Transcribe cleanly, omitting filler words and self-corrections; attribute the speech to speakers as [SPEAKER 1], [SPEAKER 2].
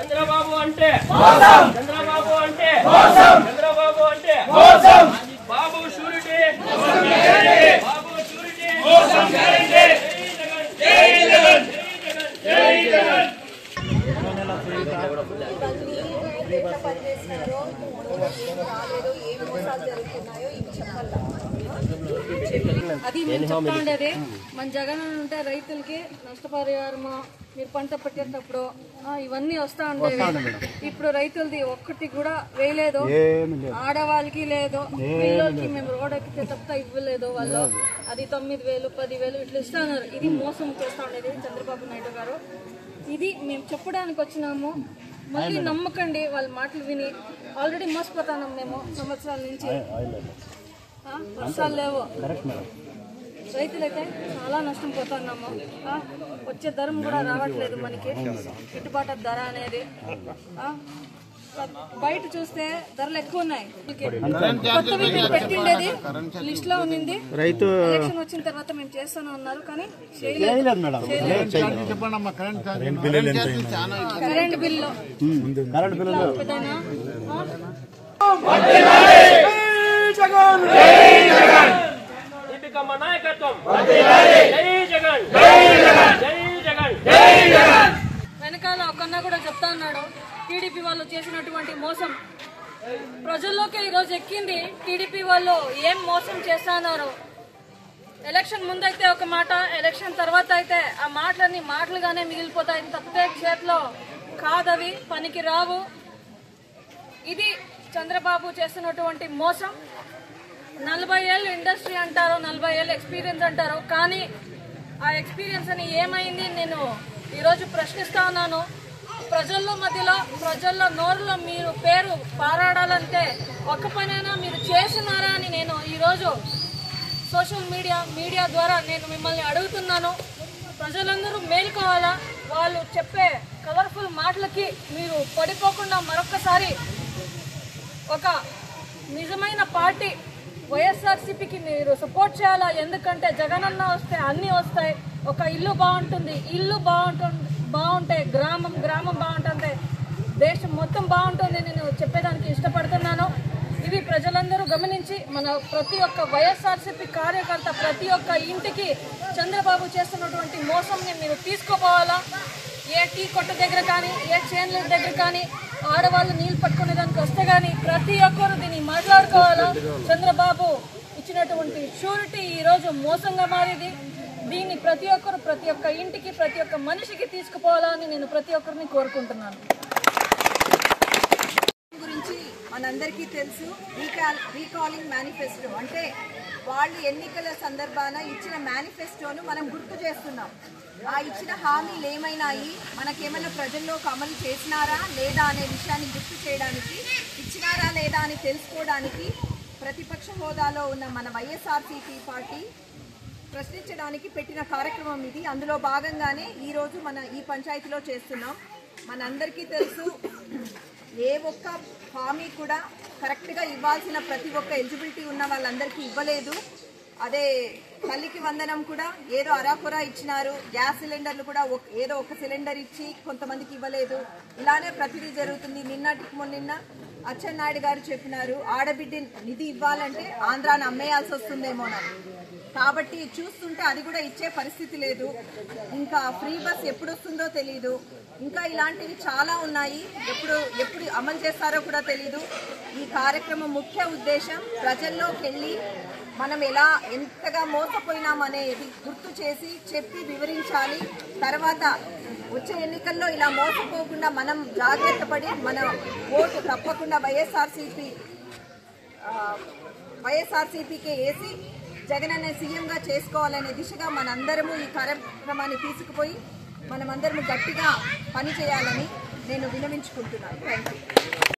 [SPEAKER 1] చంద్రబాబు అంటే చంద్రబాబు అంటే చంద్రబాబు అంటే బాబు షూరిటీ బాబు షూరిటీ జై జగన్ జై జగన్
[SPEAKER 2] పనిచేస్తున్నారో రాలేదో ఏ మోసాలు జరుగుతున్నాయో ఇవి చెప్పాలి. అది మేము చెప్తా ఉండేది మన జగన్ ఉంటే రైతులకి నష్టపరిహారమా మీరు పంట పెట్టేటప్పుడు ఇవన్నీ వస్తా ఉండేవి. ఇప్పుడు రైతులది ఒక్కటి కూడా వేయలేదు, ఆడవాళ్ళకి లేదు, పిల్లలకి మేము రోడ్ ఎక్కితే తప్ప ఇవ్వలేదు వాళ్ళు. అది 9,000 10,000 ఇట్లా ఇస్తున్నారు. ఇది మోసం చేస్తా ఉండేది చంద్రబాబు నాయుడు గారు. ఇది మేము చెప్పడానికి వచ్చినాము. మళ్ళీ నమ్మకండి వాళ్ళ మాటలు విని. ఆల్రెడీ మోసపోతున్నాం మేము సంవత్సరాల నుంచి. వర్షాలు లేవు, రైతులైతే చాలా నష్టం పోతున్నాము. వచ్చే ధరం కూడా రావట్లేదు మనకి, గిట్టుబాటు ధర అనేది. బయట చూస్తే ధరలు ఎక్కువ ఉన్నాయి. కొత్తవి మేము పెట్టిండేది లిస్ట్ లో ఉంది. రైతు ఎలక్షన్ వచ్చిన తర్వాత మేము చేస్తాను అన్నారు, కానీ కరెంట్ బిల్లు వెనకాల ఒకన్నా కూడా చెప్తా ఉన్నాడు. టీడీపీ వాళ్ళు చేసినటువంటి మోసం ప్రజల్లోకి ఈరోజు ఎక్కింది. టీడీపీ వాళ్ళు ఏం మోసం చేస్తున్నారు. ఎలక్షన్ ముందైతే ఒక మాట, ఎలక్షన్ తర్వాత అయితే ఆ మాటలన్నీ మాటలుగానే మిగిలిపోతాయి తప్పితే చేతిలో కాదవి, పనికి రావు. ఇది చంద్రబాబు చేస్తున్నటువంటి మోసం. 40 ఏళ్ళు ఇండస్ట్రీ అంటారు, 40 ఏళ్ళు ఎక్స్పీరియన్స్ అంటారు, కానీ ఆ ఎక్స్పీరియన్స్ అని ఏమైంది నేను ఈరోజు ప్రశ్నిస్తా ఉన్నాను. ప్రజల్లో మధ్యలో, ప్రజల్లో నోరులో మీరు పేరు పారాడాలంటే ఒక్క పనైనా మీరు చేస్తున్నారా అని నేను ఈరోజు సోషల్ మీడియా ద్వారా నేను మిమ్మల్ని అడుగుతున్నాను. ప్రజలందరూ మేలుకోవాలా. వాళ్ళు చెప్పే కలర్ఫుల్ మాటలకి మీరు పడిపోకుండా మరొక్కసారి ఒక నిజమైన పార్టీ వైఎస్ఆర్సీపీకి మీరు సపోర్ట్ చేయాలా. ఎందుకంటే జగనన్న వస్తే అన్నీ వస్తాయి. ఒక ఇల్లు బాగుంటుంది, ఇల్లు బాగుంటే గ్రామం బాగుంటుంది, దేశం మొత్తం బాగుంటుంది నేను చెప్పేదానికి ఇష్టపడుతున్నాను. ఇది ప్రజలందరూ గమనించి మన ప్రతి ఒక్క వైఎస్ఆర్సీపీ కార్యకర్త ప్రతి ఒక్క ఇంటికి చంద్రబాబు చేస్తున్నటువంటి మోసంని మీరు తీసుకుపోవాలా. ఏ టీ కొట్ట దగ్గర కానీ, ఏ చేన్ల దగ్గర కానీ ఆడవాళ్ళు నీళ్ళు పట్టుకునే దానికి వస్తే కానీ ప్రతి ఒక్కరు దీన్ని మాట్లాడుకోవాలా. చంద్రబాబు ఇచ్చినటువంటి షూరిటీ ఈరోజు మోసంగా మారింది. దీన్ని ప్రతి ఒక్క ఇంటికి, ప్రతి ఒక్క మనిషికి తీసుకుపోవాలని నేను ప్రతి ఒక్కరిని కోరుకుంటున్నాను. గురించి మనందరికీ తెలుసు. రీకాలింగ్ మేనిఫెస్టో అంటే వాళ్ళు ఎన్నికల సందర్భాన ఇచ్చిన మేనిఫెస్టోను మనం గుర్తు చేస్తున్నాం. ఆ ఇచ్చిన హామీలు ఏమైనాయి, మనకేమైనా ప్రజల్లోకి అమలు చేసినారా లేదా అనే విషయాన్ని గుర్తు చేయడానికి, ఇచ్చినారా లేదా అని తెలుసుకోవడానికి ప్రతిపక్ష హోదాలో ఉన్న మన వైఎస్ఆర్సీపీ పార్టీ ప్రశ్నించడానికి పెట్టిన కార్యక్రమం ఇది. అందులో భాగంగానే ఈరోజు మన ఈ పంచాయతీలో చేస్తున్నాం. మనందరికీ తెలుసు, ఏ ఒక్క హామీ కూడా కరెక్ట్గా ఇవ్వాల్సిన ప్రతి ఒక్క ఎలిజిబిలిటీ ఉన్న వాళ్ళందరికీ ఇవ్వలేదు. అదే తల్లికి వందనం కూడా ఏదో అరాకొరా ఇచ్చినారు. గ్యాస్ సిలిండర్లు కూడా ఏదో ఒక సిలిండర్ ఇచ్చి కొంతమందికి ఇవ్వలేదు. ఇలానే ప్రతిదీ జరుగుతుంది. నిన్న అచ్చెన్నాయుడు గారు చెప్పినారు, ఆడబిడ్డ నిధి ఇవ్వాలంటే ఆంధ్రాను అమ్మేయాల్సి వస్తుందేమోనని. కాబట్టి చూస్తుంటే అది కూడా ఇచ్చే పరిస్థితి లేదు. ఇంకా ఫ్రీ బస్ ఎప్పుడు వస్తుందో తెలీదు. ఇంకా ఇలాంటివి చాలా ఉన్నాయి. ఎప్పుడు అమలు చేస్తారో కూడా తెలీదు. ఈ కార్యక్రమం ముఖ్య ఉద్దేశం ప్రజల్లోకి వెళ్ళి మనం ఎంతగా మోసపోయినామనేది గుర్తు చేసి చెప్పి వివరించాలి. తర్వాత వచ్చే ఎన్నికల్లో ఇలా మోసపోకుండా మనం జాగ్రత్త పడి మన ఓటు తప్పకుండా వైఎస్ఆర్సీపీకే వేసి జగన్ అనే సీఎంగా చేసుకోవాలనే దిశగా మనందరము ఈ కార్యక్రమాన్ని తీసుకుపోయి మనమందరము గట్టిగా పని చేయాలని నేను విన్నవించుకుంటున్నాను. Thank you.